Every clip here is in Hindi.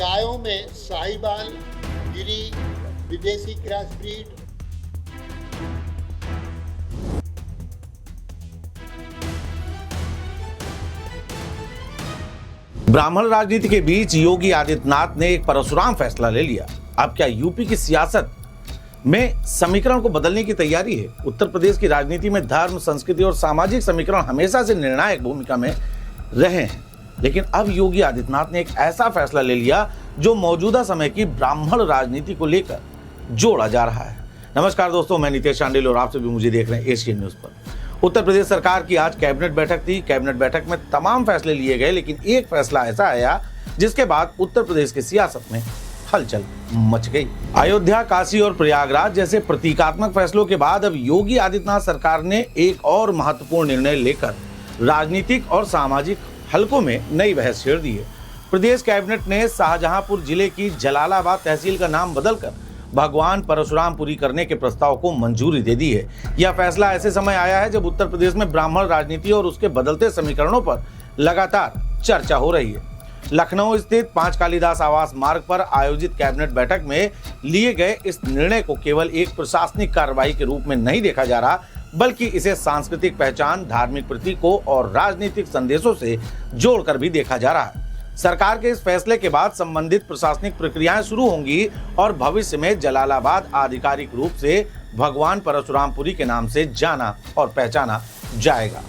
गायों में साहिवाल, गिरी, विदेशी क्रॉस ब्रीड, ब्राह्मण राजनीति के बीच योगी आदित्यनाथ ने एक परशुराम फैसला ले लिया। अब क्या यूपी की सियासत में समीकरण को बदलने की तैयारी है? उत्तर प्रदेश की राजनीति में धर्म, संस्कृति और सामाजिक समीकरण हमेशा से निर्णायक भूमिका में रहे हैं, लेकिन अब योगी आदित्यनाथ ने एक ऐसा फैसला ले लिया जो मौजूदा समय की ब्राह्मण राजनीति को लेकर जोड़ा जा रहा है। नमस्कार दोस्तों, मैं नितेश शांडिल और आप सभी मुझे देख रहे हैं एशियन न्यूज पर। उत्तर प्रदेश सरकार की आज कैबिनेट बैठक थी। कैबिनेट बैठक में तमाम फैसले लिए गए, लेकिन एक फैसला ऐसा आया जिसके बाद उत्तर प्रदेश की सियासत में हलचल मच गई। अयोध्या, काशी और प्रयागराज जैसे प्रतीकात्मक फैसलों के बाद अब योगी आदित्यनाथ सरकार ने एक और महत्वपूर्ण निर्णय लेकर राजनीतिक और सामाजिक हलकों में नई बहस छेड़ दी है। प्रदेश कैबिनेट ने शाहजहांपुर जिले की जलालाबाद तहसील का नाम बदलकर भगवान परशुरामपुरी करने के प्रस्ताव को मंजूरी दे दी है। यह फैसला ऐसे समय आया है जब उत्तर प्रदेश में ब्राह्मण राजनीति और उसके बदलते समीकरणों पर लगातार चर्चा हो रही है। लखनऊ स्थित 5 कालिदास आवास मार्ग पर आयोजित कैबिनेट बैठक में लिए गए इस निर्णय को केवल एक प्रशासनिक कार्रवाई के रूप में नहीं देखा जा रहा, बल्कि इसे सांस्कृतिक पहचान, धार्मिक प्रतीकों और राजनीतिक संदेशों से जोड़कर भी देखा जा रहा है। सरकार के इस फैसले के बाद संबंधित प्रशासनिक प्रक्रियाएं शुरू होंगी और भविष्य में जलालाबाद आधिकारिक रूप से भगवान परशुरामपुरी के नाम से जाना और पहचाना जाएगा।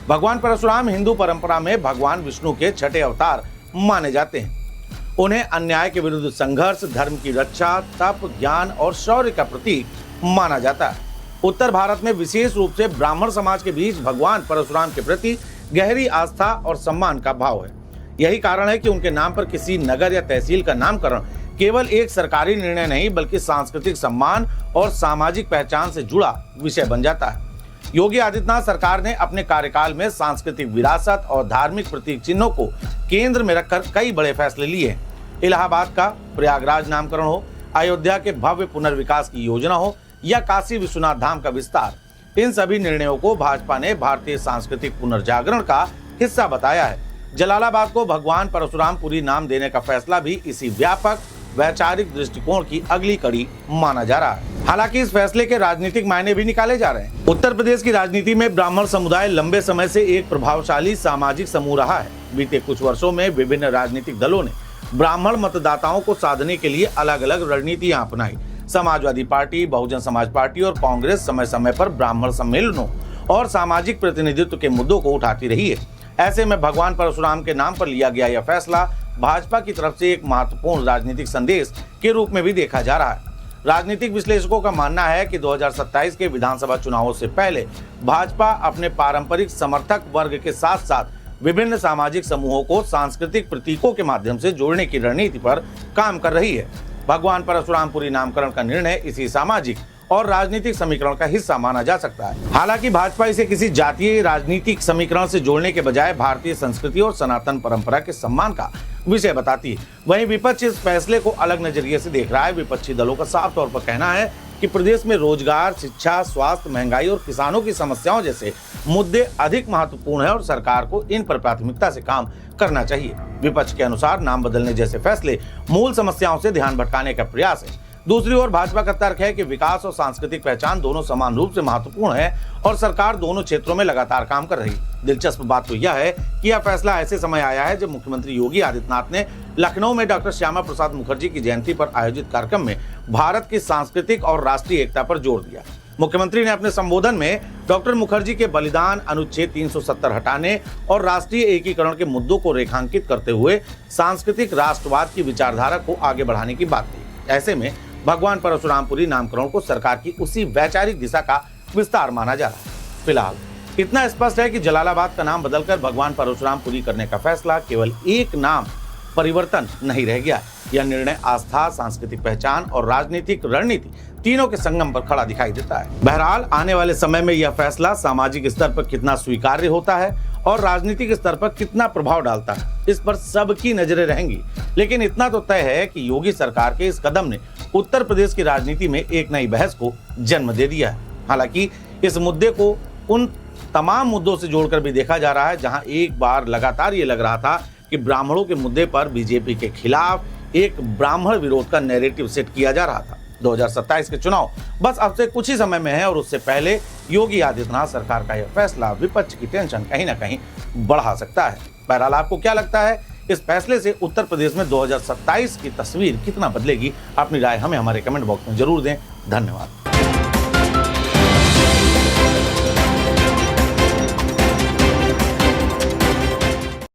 भगवान परशुराम हिंदू परंपरा में भगवान विष्णु के छठे अवतार माने जाते हैं। उन्हें अन्याय के विरुद्ध संघर्ष, धर्म की रक्षा, तप, ज्ञान और शौर्य का प्रतीक माना जाता है। उत्तर भारत में विशेष रूप से ब्राह्मण समाज के बीच भगवान परशुराम के प्रति गहरी आस्था और सम्मान का भाव है। यही कारण है कि उनके नाम पर किसी नगर या तहसील का नामकरण केवल एक सरकारी निर्णय नहीं, बल्कि सांस्कृतिक सम्मान और सामाजिक पहचान से जुड़ा विषय बन जाता है। योगी आदित्यनाथ सरकार ने अपने कार्यकाल में सांस्कृतिक विरासत और धार्मिक प्रतीक चिन्हों को केंद्र में रखकर कई बड़े फैसले लिए हैं। इलाहाबाद का प्रयागराज नामकरण हो, अयोध्या के भव्य पुनर्विकास की योजना हो या काशी विश्वनाथ धाम का विस्तार, इन सभी निर्णयों को भाजपा ने भारतीय सांस्कृतिक पुनर्जागरण का हिस्सा बताया है। जलालाबाद को भगवान परशुरामपुरी नाम देने का फैसला भी इसी व्यापक वैचारिक दृष्टिकोण की अगली कड़ी माना जा रहा है। हालांकि इस फैसले के राजनीतिक मायने भी निकाले जा रहे हैं। उत्तर प्रदेश की राजनीति में ब्राह्मण समुदाय लंबे समय से एक प्रभावशाली सामाजिक समूह रहा है। बीते कुछ वर्षों में विभिन्न राजनीतिक दलों ने ब्राह्मण मतदाताओं को साधने के लिए अलग अलग रणनीतियां अपनाई। समाजवादी पार्टी, बहुजन समाज पार्टी और कांग्रेस समय समय पर ब्राह्मण सम्मेलनों और सामाजिक प्रतिनिधित्व के मुद्दों को उठाती रही है। ऐसे में भगवान परशुराम के नाम पर लिया गया यह फैसला भाजपा की तरफ से एक महत्वपूर्ण राजनीतिक संदेश के रूप में भी देखा जा रहा है। राजनीतिक विश्लेषकों का मानना है कि 2027 के विधानसभा चुनावों से पहले भाजपा अपने पारंपरिक समर्थक वर्ग के साथ साथ विभिन्न सामाजिक समूहों को सांस्कृतिक प्रतीकों के माध्यम से जोड़ने की रणनीति पर काम कर रही है। भगवान परशुरामपुरी नामकरण का निर्णय इसी सामाजिक और राजनीतिक समीकरण का हिस्सा माना जा सकता है। हालांकि भाजपा इसे किसी जातीय राजनीतिक समीकरण से जोड़ने के बजाय भारतीय संस्कृति और सनातन परंपरा के सम्मान का विषय बताती है। वहीं विपक्ष इस फैसले को अलग नजरिए से देख रहा है। विपक्षी दलों का साफ तौर पर कहना है कि प्रदेश में रोजगार, शिक्षा, स्वास्थ्य, महंगाई और किसानों की समस्याओं जैसे मुद्दे अधिक महत्वपूर्ण है और सरकार को इन पर प्राथमिकता से काम करना चाहिए। विपक्ष के अनुसार नाम बदलने जैसे फैसले मूल समस्याओं से ध्यान भटकाने का प्रयास है। दूसरी ओर भाजपा का तर्क है कि विकास और सांस्कृतिक पहचान दोनों समान रूप से महत्वपूर्ण है और सरकार दोनों क्षेत्रों में लगातार काम कर रही है। दिलचस्प बात तो यह है कि यह फैसला ऐसे समय आया है जब मुख्यमंत्री योगी आदित्यनाथ ने लखनऊ में डॉक्टर श्यामा प्रसाद मुखर्जी की जयंती पर आयोजित कार्यक्रम में भारत की सांस्कृतिक और राष्ट्रीय एकता पर जोर दिया। मुख्यमंत्री ने अपने संबोधन में डॉक्टर मुखर्जी के बलिदान, अनुच्छेद 370 हटाने और राष्ट्रीय एकीकरण के मुद्दों को रेखांकित करते हुए सांस्कृतिक राष्ट्रवाद की विचारधारा को आगे बढ़ाने की बात की। ऐसे में भगवान परशुरामपुरी नामकरण को सरकार की उसी वैचारिक दिशा का विस्तार माना जा रहा है। फिलहाल इतना स्पष्ट है कि जलालाबाद का नाम बदलकर भगवान परशुरामपुरी करने का फैसला केवल एक नाम परिवर्तन नहीं रह गया। यह निर्णय आस्था, सांस्कृतिक पहचान और राजनीतिक रणनीति तीनों के संगम पर खड़ा दिखाई देता है। बहरहाल आने वाले समय में यह फैसला सामाजिक स्तर पर कितना स्वीकार्य होता है और राजनीतिक स्तर पर कितना प्रभाव डालता है, इस पर सबकी नजरें रहेंगी। लेकिन इतना तो तय है कि योगी सरकार के इस कदम ने उत्तर प्रदेश की राजनीति में एक नई बहस को जन्म दे दिया है। हालांकि इस मुद्दे को उन तमाम मुद्दों से जोड़कर भी देखा जा रहा है जहां एक बार लगातार ये लग रहा था कि ब्राह्मणों के मुद्दे पर बीजेपी के खिलाफ एक ब्राह्मण विरोध का नैरेटिव सेट किया जा रहा था। 2027 के चुनाव बस अब से कुछ ही समय में है और उससे पहले योगी आदित्यनाथ सरकार का यह फैसला विपक्ष की टेंशन कहीं ना कहीं बढ़ा सकता है। बहरहाल आपको क्या लगता है, इस फैसले से उत्तर प्रदेश में 2027 की तस्वीर कितना बदलेगी? अपनी राय हमें हमारे कमेंट बॉक्स में जरूर दें। धन्यवाद।